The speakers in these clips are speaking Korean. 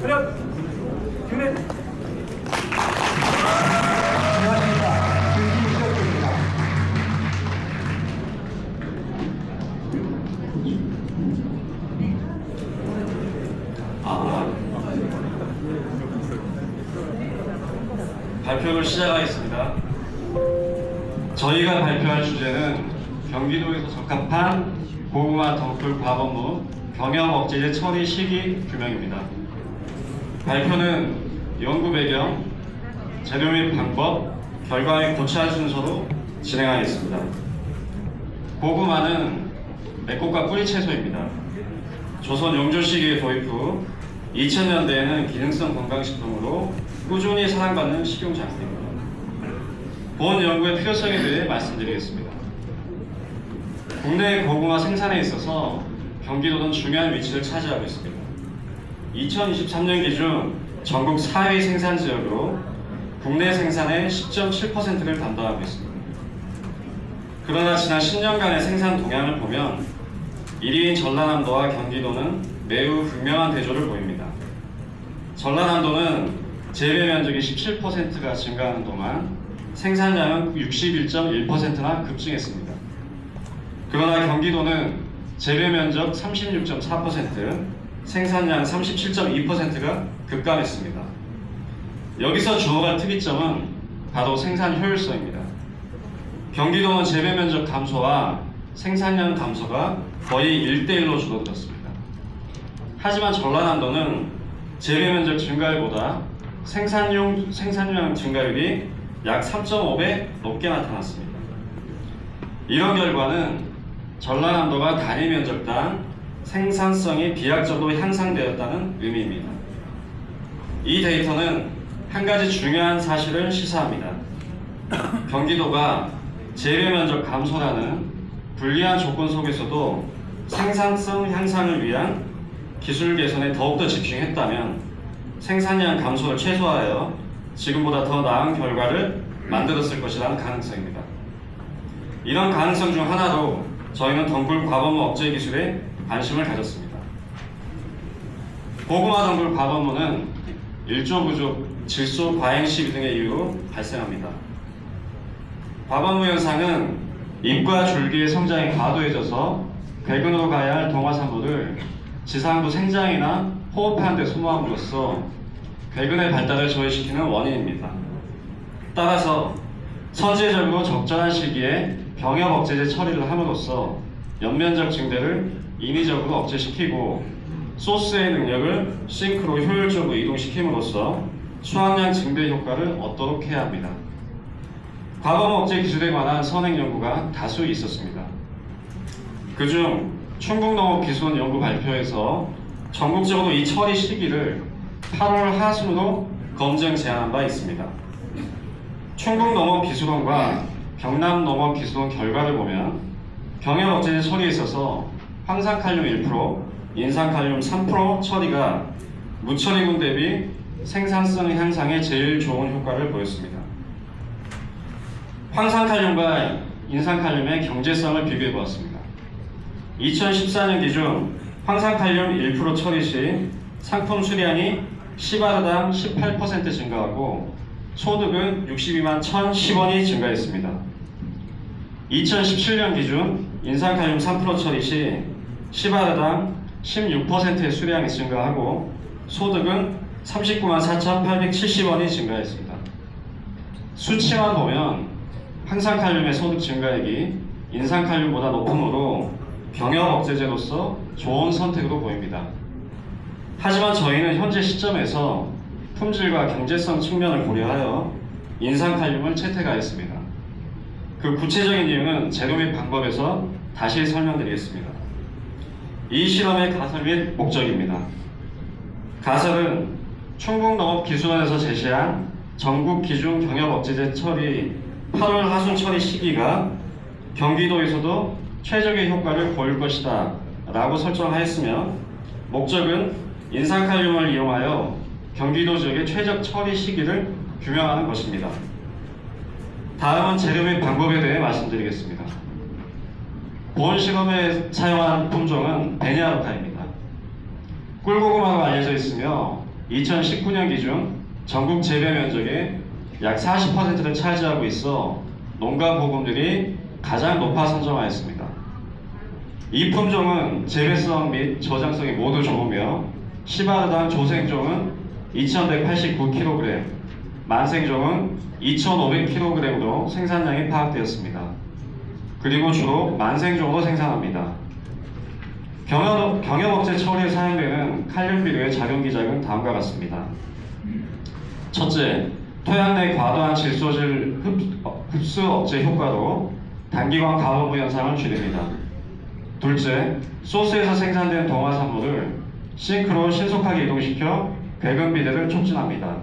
차렷! 경례! 안녕하십니까. 김기식입니다. 발표를 시작하겠습니다. 저희가 발표할 주제는 경기도에서 적합한 고구마 덩굴 과범무 경영 억제제 처리 시기 규명입니다. 발표는 연구 배경, 재료 및 방법, 결과의 고찰 순서로 진행하겠습니다. 고구마는 맺꽃과 뿌리 채소입니다. 조선 용조 시기의 도입 후 2000년대에는 기능성 건강식품으로 꾸준히 사랑받는 식용작물입니다. 본 연구의 필요성에 대해 말씀드리겠습니다. 국내 고구마 생산에 있어서 경기도는 중요한 위치를 차지하고 있습니다. 2023년 기준 전국 4위 생산 지역으로 국내 생산의 10.7%를 담당하고 있습니다. 그러나 지난 10년간의 생산 동향을 보면 1위인 전라남도와 경기도는 매우 극명한 대조를 보입니다. 전라남도는 재배 면적이 17%가 증가하는 동안 생산량은 61.1%나 급증했습니다. 그러나 경기도는 재배 면적 36.4%, 생산량 37.2%가 급감했습니다. 여기서 주목할 특이점은 바로 생산 효율성입니다. 경기도는 재배 면적 감소와 생산량 감소가 거의 1대1로 줄어들었습니다. 하지만 전라남도는 재배 면적 증가율보다 생산량 증가율이 약 3.5배 높게 나타났습니다. 이런 결과는 전라남도가 단위 면적당 생산성이 비약적으로 향상되었다는 의미입니다. 이 데이터는 한 가지 중요한 사실을 시사합니다. 경기도가 재배 면적 감소라는 불리한 조건 속에서도 생산성 향상을 위한 기술 개선에 더욱더 집중했다면 생산량 감소를 최소화하여 지금보다 더 나은 결과를 만들었을 것이라는 가능성입니다. 이런 가능성 중 하나로 저희는 덩굴 과범무 억제 기술에 관심을 가졌습니다. 고구마 덩굴 과범무는 일조 부족, 질소 과잉 시비 등의 이유로 발생합니다. 과범무 현상은 잎과 줄기의 성장이 과도해져서 궤근으로 가야 할 동화산물을 지상부 생장이나 호흡하는 데 소모함으로써 궤근의 발달을 저해시키는 원인입니다. 따라서 선제적으로 적절한 시기에 병역 억제제 처리를 함으로써 연면적 증대를 인위적으로 억제시키고 소스의 능력을 싱크로 효율적으로 이동시킴으로써 수확량 증대 효과를 얻도록 해야 합니다. 과범무 억제 기술에 관한 선행 연구가 다수 있었습니다. 그중 충북농업기술원 연구 발표에서 전국적으로 이 처리 시기를 8월 하순으로 검증 제안한 바 있습니다. 충북농업기술원과 경남농업기술원 결과를 보면 경영 억제제 처리에 있어서 황산칼륨 1%, 인산칼륨 3% 처리가 무처리군 대비 생산성 향상에 제일 좋은 효과를 보였습니다. 황산칼륨과 인산칼륨의 경제성을 비교해 보았습니다. 2014년 기준 황산칼륨 1% 처리 시 상품 수량이 10아르당 18% 증가하고 소득은 62만 1,010원이 증가했습니다. 2017년 기준 인산칼륨 3% 처리 시 10아르당 16%의 수량이 증가하고 소득은 39만 4,870원이 증가했습니다. 수치만 보면 황산칼륨의 소득 증가액이 인산칼륨보다 높으므로 경영 억제제로서 좋은 선택으로 보입니다. 하지만 저희는 현재 시점에서 품질과 경제성 측면을 고려하여 인산칼륨을 채택하였습니다. 그 구체적인 이유는 재료 및 방법에서 다시 설명드리겠습니다. 이 실험의 가설 및 목적입니다. 가설은 충북농업기술원에서 제시한 전국 기준 경영 억제제 처리 8월 하순 처리 시기가 경기도에서도 최적의 효과를 보일 것이다 라고 설정하였으며, 목적은 인산칼륨을 이용하여 경기도 지역의 최적 처리 시기를 규명하는 것입니다. 다음은 재료 및 방법에 대해 말씀드리겠습니다. 본 실험에 사용한 품종은 베니아루카입니다. 꿀고구마로 알려져 있으며 2019년 기준 전국 재배 면적의 약 40%를 차지하고 있어 농가 보급률이 가장 높아 선정하였습니다. 이 품종은 재배성 및 저장성이 모두 좋으며 시바르당 조생종은 2189kg, 만생종은 2500kg으로 생산량이 파악되었습니다. 그리고 주로 만생종으로 생산합니다. 경영업체 처리에 사용되는 칼륨 비료의 작용 기작은 다음과 같습니다. 첫째, 토양 내 과도한 질소질 흡수 억제 효과로 단기간 가버브 현상을 줄입니다. 둘째, 소스에서 생산된 동화산물을 싱크로 신속하게 이동시켜 배근 비대를 촉진합니다.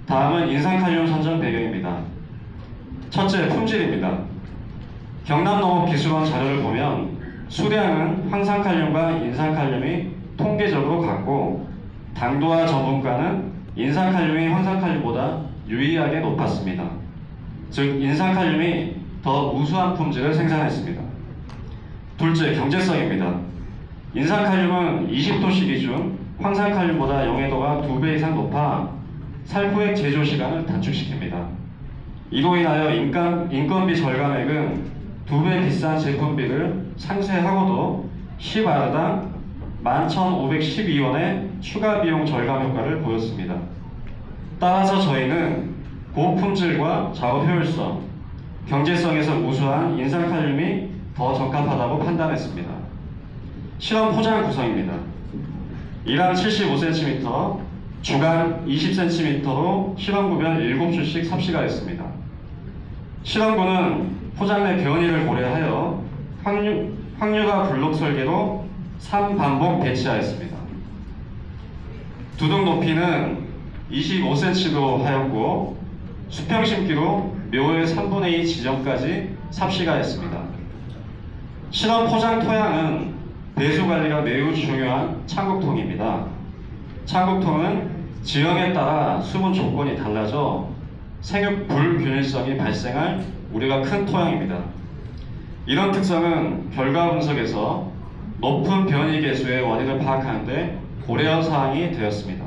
다음은 인산칼륨 선정 배경입니다. 첫째, 품질입니다. 경남농업기술원 자료를 보면 수량은 황산칼륨과 인산칼륨이 통계적으로 같고 당도와 전분가는 인산칼륨이 황산칼륨보다 유의하게 높았습니다. 즉 인산칼륨이 더 우수한 품질을 생산했습니다. 둘째, 경제성입니다. 인산칼륨은 20도씨 기준 황산칼륨보다 용해도가 2배 이상 높아 살포액 제조 시간을 단축시킵니다. 이로 인하여 인건비 절감액은 2배 비싼 제품비를 상쇄하고도 10R당 11,512원의 추가 비용 절감 효과를 보였습니다. 따라서 저희는 고품질과 작업 효율성, 경제성에서 우수한 인산칼륨이 더 적합하다고 판단했습니다. 실험 포장 구성입니다. 1항 75cm, 주간 20cm로 실험구별 7주씩 삽시가했습니다. 실험구는 포장 내 변이를 고려하여 확류가 블록 설계로 3반복 배치하였습니다. 두둑 높이는 25cm로 하였고 수평 심기로 묘의 3분의 2 지점까지 삽시가했습니다. 실험 포장 토양은 배수 관리가 매우 중요한 창국통입니다. 창국통은 지형에 따라 수분 조건이 달라져 생육 불균일성이 발생할 우려가 큰 토양입니다. 이런 특성은 결과 분석에서 높은 변이 개수의 원인을 파악하는 데 고려 사항이 되었습니다.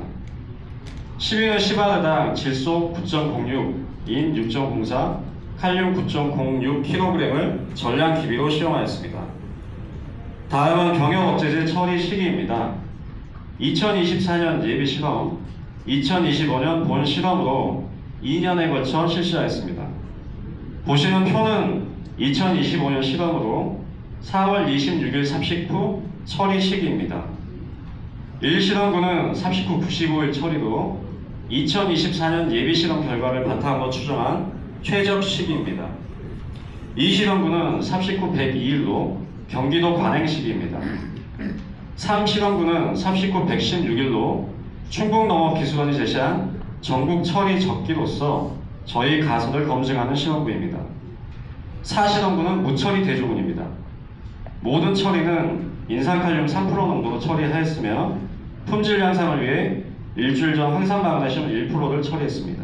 12년 시바르당 질소 9.06인 6.04, 칼륨 9.06kg을 전량 기비로 시험하였습니다. 다음은 경영업체제 처리 시기입니다. 2024년 예비 실험, 2025년 본 실험으로 2년에 걸쳐 실시하였습니다. 보시는 표는 2025년 실험으로 4월 26일 삽식 후 처리 시기입니다. 1실험구는 삽식 후 95일 처리로 2024년 예비 실험 결과를 바탕으로 추정한 최적 시기입니다. 2실험구는 삽식 후 102일로 경기도 관행 시기입니다. 3실험구는 삽식 후 116일로 충북농업기술원이 제시한 전국 처리 적기로서 저희 가설을 검증하는 실험구입니다. 4실험구는 무처리 대조군입니다. 모든 처리는 인산칼륨 3% 농도로 처리하였으며 품질 향상을 위해 일주일 전 황산마그네슘 1%를 처리했습니다.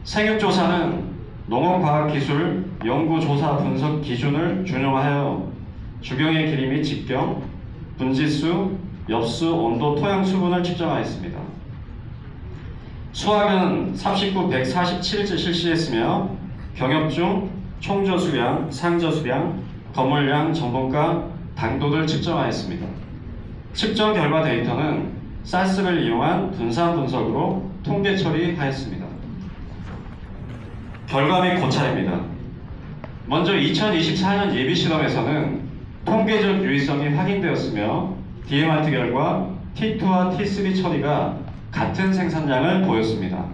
생육조사는 농업과학기술 연구조사 분석 기준을 준용하여 주경의 길이 및 직경, 분지수, 엽수, 온도, 토양 수분을 측정하였습니다. 수확은 삽식 후 147일째 실시했으며 경협 중 총저수량, 상저수량, 거물량, 전분가, 당도를 측정하였습니다. 측정 결과 데이터는 사스를 이용한 분산 분석으로 통계 처리하였습니다. 결과 및 고찰입니다. 먼저 2024년 예비 실험에서는 통계적 유의성이 확인되었으며 DMRT 결과 T2와 T3 처리가 같은 생산량을 보였습니다.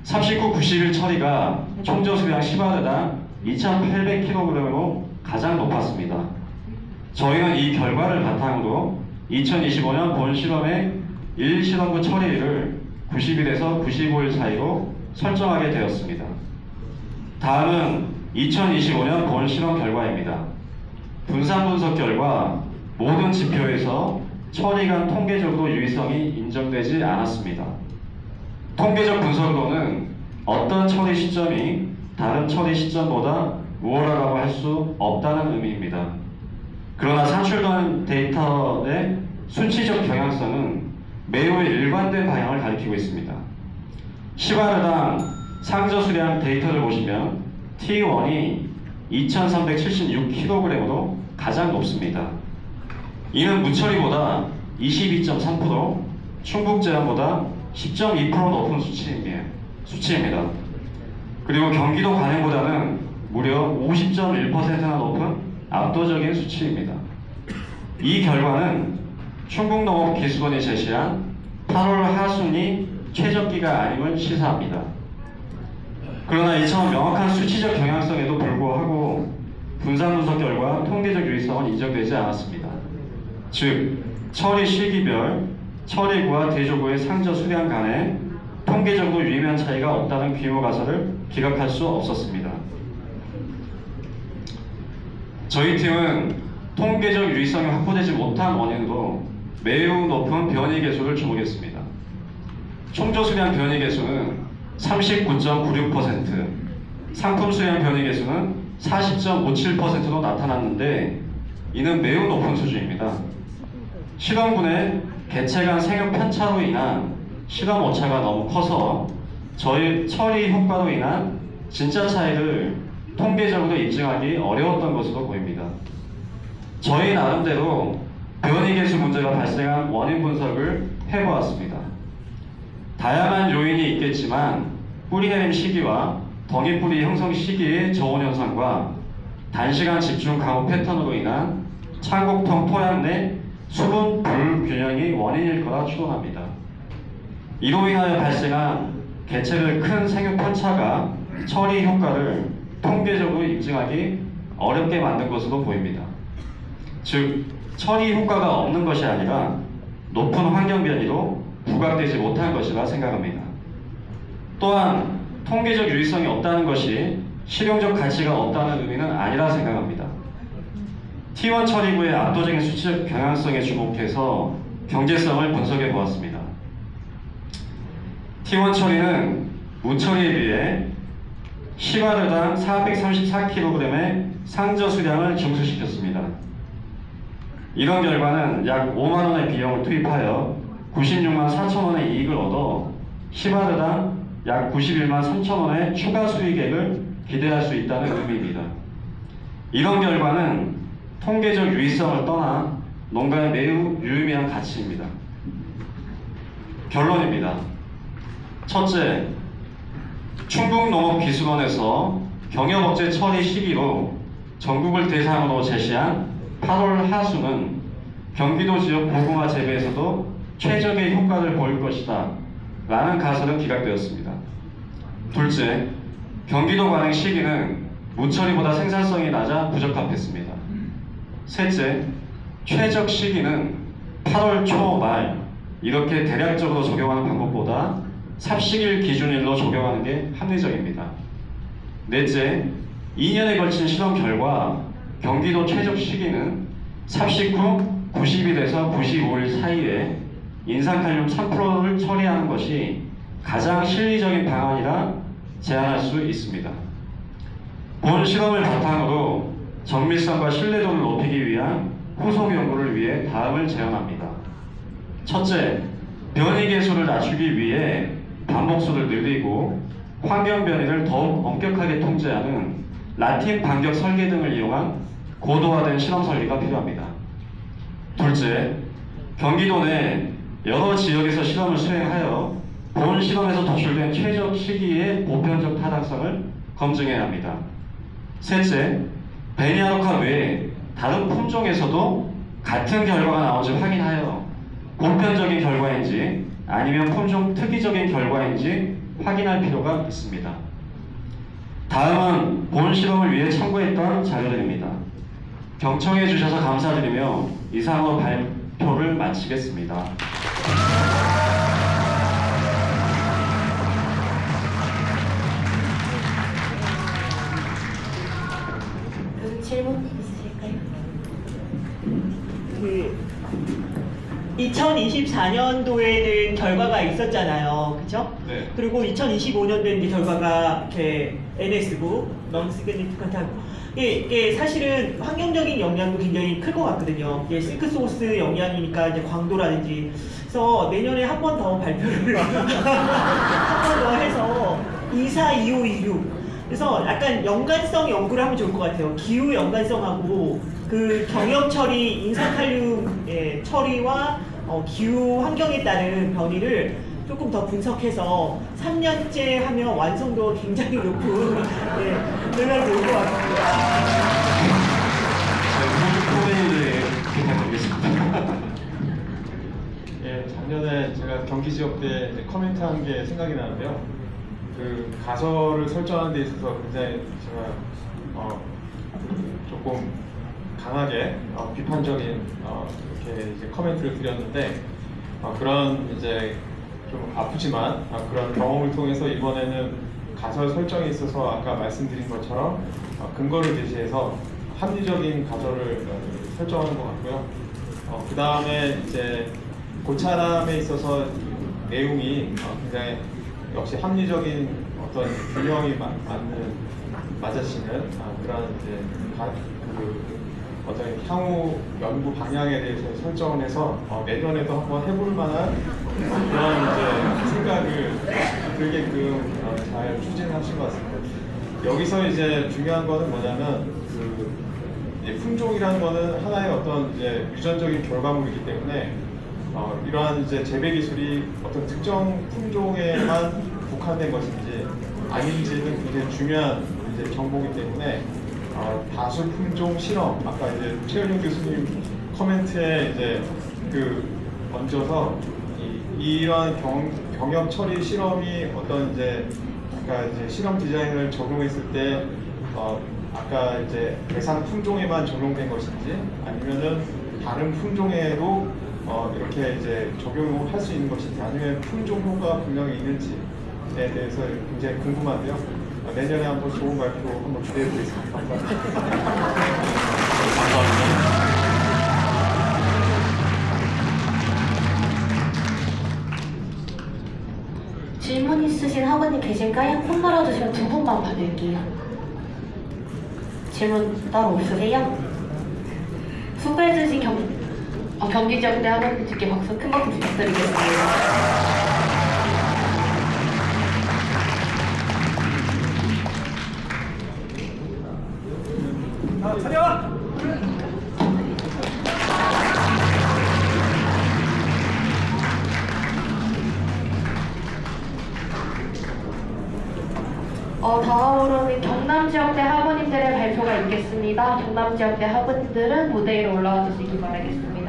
삽식 후 90일 처리가 총저수량 10R당 2,800kg으로 가장 높았습니다. 저희는 이 결과를 바탕으로 2025년 본 실험의 1실험구 처리일을 90일에서 95일 사이로 설정하게 되었습니다. 다음은 2025년 본 실험 결과입니다. 분산 분석 결과 모든 지표에서 처리간 통계적으로 유의성이 인정되지 않았습니다. 통계적 분석으로는 어떤 처리 시점이 다른 처리 시점보다 우월하다고 할 수 없다는 의미입니다. 그러나 산출된 데이터의 수치적 경향성은 매우 일관된 방향을 가리키고 있습니다. 시바르당 상저 수량 데이터를 보시면 T1이 2376kg으로 가장 높습니다. 이는 무처리보다 22.3%, 충북제한보다 10.2% 높은 수치입니다. 그리고 경기도 관행보다는 무려 50.1%나 높은 압도적인 수치입니다. 이 결과는 충북농업기술원이 제시한 8월 하순이 최적기가 아님을 시사합니다. 그러나 이처럼 명확한 수치적 경향성에도 불구하고 분산 분석 결과 통계적 유의성은 인정되지 않았습니다. 즉, 처리 시기별, 처리구와 대조구의 상저 수량 간에 통계적으로 유의미한 차이가 없다는 규모 가설을 기각할 수 없었습니다. 저희 팀은 통계적 유의성이 확보되지 못한 원인으로 매우 높은 변이 개수를 주목했습니다. 총조 수량 변이 개수는 39.96%, 상품 수량 변이 개수는 40.57%로 나타났는데 이는 매우 높은 수준입니다. 실험군의 개체 간 생육 편차로 인한 실험 오차가 너무 커서 저희 처리 효과로 인한 진짜 차이를 통계적으로 입증하기 어려웠던 것으로 보입니다. 저희 나름대로 변이 개수 문제가 발생한 원인 분석을 해보았습니다. 다양한 요인이 있겠지만 뿌리 내림 시기와 덩이뿌리 형성 시기의 저온 현상과 단시간 집중 강우 패턴으로 인한 창곡통 토양 내 수분 불균형이 원인일 거라 추론합니다. 이로 인하여 발생한 개체별 큰 생육 편차가 처리 효과를 통계적으로 입증하기 어렵게 만든 것으로 보입니다. 즉, 처리 효과가 없는 것이 아니라 높은 환경 변이로 부각되지 못한 것이라 생각합니다. 또한 통계적 유의성이 없다는 것이 실용적 가치가 없다는 의미는 아니라 생각합니다. T1 처리구의 압도적인 수치적 경향성에 주목해서 경제성을 분석해 보았습니다. T1 처리는 무처리에 비해 시바르당 434kg의 상저 수량을 증수시켰습니다. 이런 결과는 약 5만원의 비용을 투입하여 96만 4천원의 이익을 얻어 시바르당 약 91만 3천원의 추가 수익액을 기대할 수 있다는 의미입니다. 이런 결과는 통계적 유의성을 떠나 농가에 매우 유의미한 가치입니다. 결론입니다. 첫째, 충북농업기술원에서 경협업체 처리 시기로 전국을 대상으로 제시한 8월 하수는 경기도 지역 고구마 재배에서도 최적의 효과를 보일 것이다 라는 가설은 기각되었습니다. 둘째, 경기도 관행 시기는 무처리보다 생산성이 낮아 부적합했습니다. 셋째, 최적 시기는 8월 초 말 이렇게 대략적으로 적용하는 방법보다 삽시길 기준일로 적용하는 게 합리적입니다. 넷째, 2년에 걸친 실험 결과 경기도 최적 시기는 삽식 후 90일에서 95일 사이에 인산칼륨 3%를 처리하는 것이 가장 실리적인 방안이라 제안할 수 있습니다. 본 실험을 바탕으로 정밀성과 신뢰도를 높이기 위한 후속 연구를 위해 다음을 제안합니다. 첫째, 변이 개수를 낮추기 위해 반복수를 늘리고 환경 변이를 더욱 엄격하게 통제하는 라틴 반격 설계 등을 이용한 고도화된 실험 설계가 필요합니다. 둘째, 경기도 내 여러 지역에서 실험을 수행하여 본 실험에서 도출된 최적 시기의 보편적 타당성을 검증해야 합니다. 셋째, 베니아로카 외에 다른 품종에서도 같은 결과가 나온지 확인하여 보편적인 결과인지 아니면 품종 특이적인 결과인지 확인할 필요가 있습니다. 다음은 본 실험을 위해 참고했던 자료들입니다. 경청해 주셔서 감사드리며 이상으로 발표를 마치겠습니다. 질문 있으실까요? 2024년도에는 결과가 있었잖아요. 그죠? 네. 그리고 2025년도에 이제 결과가 이렇게 NS고 non-significant하고 이게 사실은 환경적인 영향도 굉장히 클 것 같거든요. 이게 싱크 소스 영향이니까 이제 광도라든지 그래서 내년에 한 번 더 발표를 한 번 더 해서 24, 25, 26. 그래서 약간 연관성 연구를 하면 좋을 것 같아요. 기후 연관성하고 그 경영 처리, 인산칼륨 처리와 기후 환경에 따른 변이를 조금 더 분석해서 3년째 하면 완성도가 굉장히 높은 결과를 볼 것 같습니다. 후보인들에게 부탁드리겠습니다. 예, 작년에 제가 경기 지역 때 이제 커멘트한 게 생각이 나는데요. 그 가설을 설정하는 데 있어서 굉장히 제가 조금 강하게 비판적인 이렇게 이제 커멘트를 드렸는데 그런 이제 좀 아프지만 그런 경험을 통해서 이번에는 가설 설정에 있어서 아까 말씀드린 것처럼 근거를 제시해서 합리적인 가설을 설정하는 것 같고요. 그 다음에 이제 고차람에 있어서 내용이 굉장히 역시 합리적인 어떤 균형이 맞아지는 그런 이제 어떤 향후 연구 방향에 대해서 설정을 해서 내년에도 한번 해볼 만한 그런 이제 생각을 들게끔 잘 추진하신 것 같습니다. 여기서 이제 중요한 거는 뭐냐면 이제 품종이라는 거는 하나의 어떤 이제 유전적인 결과물이기 때문에 이러한 이제 재배 기술이 어떤 특정 품종에만 국한된 것인지 아닌지는 굉장히 중요한 이제 정보이기 때문에 다수 품종 실험 아까 이제 최은용 교수님 코멘트에 이제 얹어서 이러한 경영 처리 실험이 어떤 이제 아까 이제 실험 디자인을 적용했을 때 아까 이제 대상 품종에만 적용된 것인지 아니면은 다른 품종에도 이렇게 이제 적용을 할 수 있는 것인지 아니면 품종 효과가 분명히 있는지에 대해서 굉장히 궁금한데요. 내년에 한번 좋은 발표 한번 기대해 보겠습니다. 감사합니다. 감사합니다. 질문 있으신 학원님 계신가요? 손 들어주시면 두 분만 받을게요. 질문 따로 없으세요? 수고해주신 경기지역대 학원님들께 박수 큰 박수 부탁드리겠습니다. 차렷! 다음으로는 경남지역대 학원님들의 발표가 있겠습니다. 경남지역대 학원님들은 무대 위로 올라와 주시기 바라겠습니다.